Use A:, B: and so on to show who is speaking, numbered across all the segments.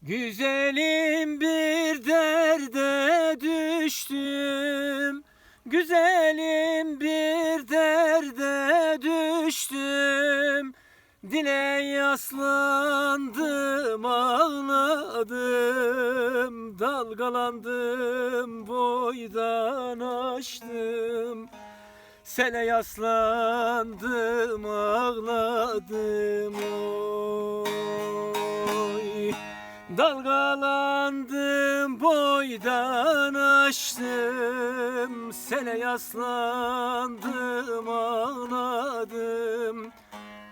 A: Güzelim bir derde düştüm, güzelim bir derde düştüm. Dile yaslandım, ağladım, dalgalandım, boydan aştım. Sele yaslandım, ağladım, oy. Dalgalandım, boydan aştım. Sele yaslandım, ağladım.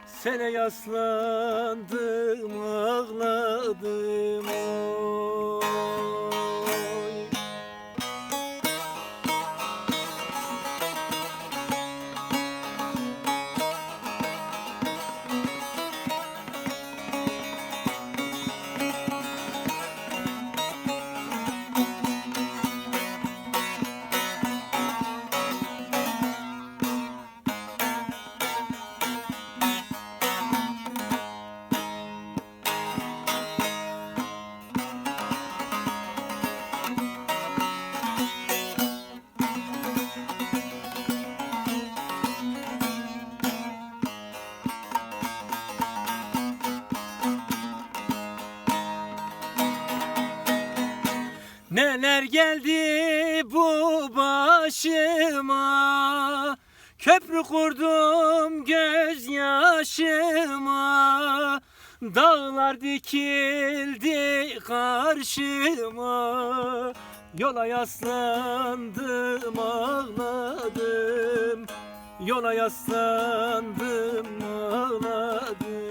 A: Sele yaslandım, ağladım, oy. Neler geldi bu başıma, köprü kurdum gözyaşıma. Dağlar dikildi karşıma, yola yaslandım, ağladım. Yola yaslandım, ağladım.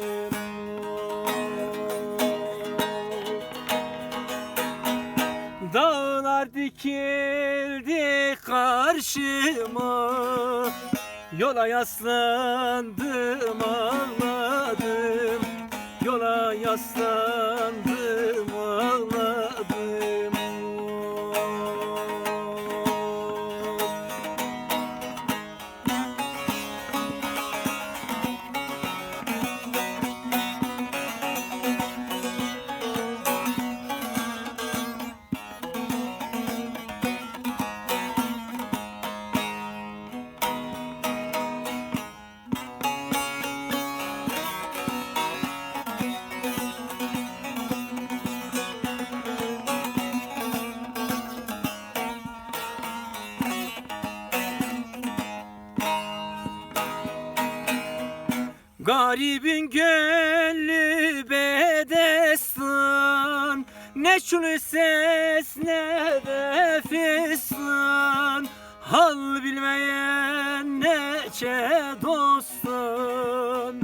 A: Dağlar dikildi karşıma, yola yaslandım, ağladım. Yola yaslandım, ağladım. Garibin gönlü bedestan, ne çulu ses ne de fistan. Hal bilmeyen neçe dostan.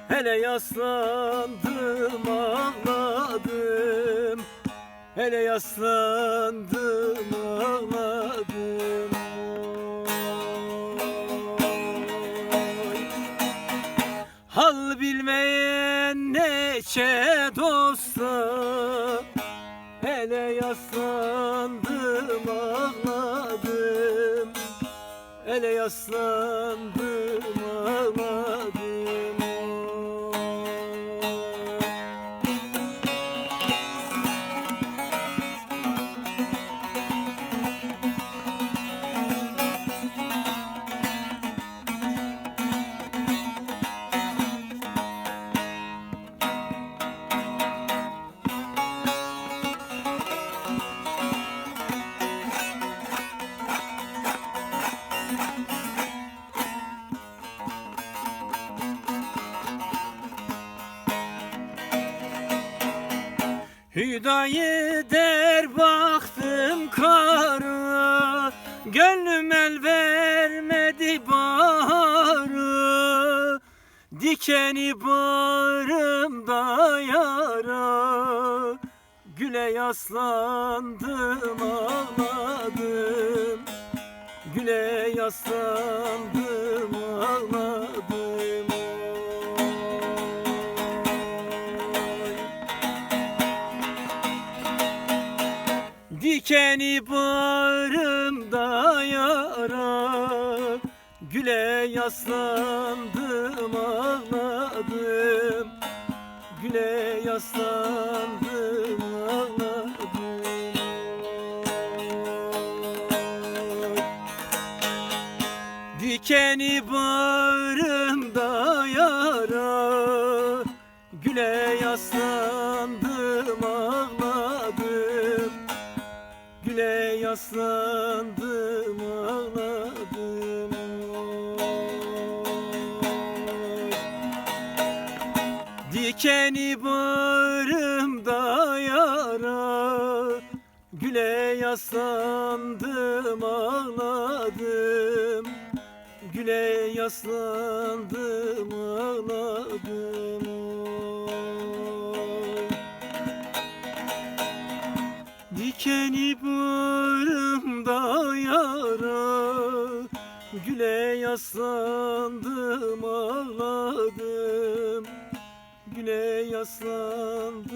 A: Hele yaslandım, ağladım. Hele yaslandım, ağladım. Hal bilmeyen neçe dosta, hele yaslandım, ağladım. Hele yaslandım, ağladım. Hüdayi der baktım kara, gönlüm el vermedi baharı. Dikeni bağrımda yara, güle yaslandım, ağladım. Güle yaslandım, ağladım. Dikeni bağrımda yara, güle yaslandım, ağladım. Güle yaslandım, Dikeni bağrımda yara, güle yaslandım ağladım, güle yaslandım ağladım. Dikeni bağrımda yara, güle yaslandım ağladım, güle yaslandım ağladım. Dikeni bağrımda yara, güle yaslandım ağladım, güle yaslandım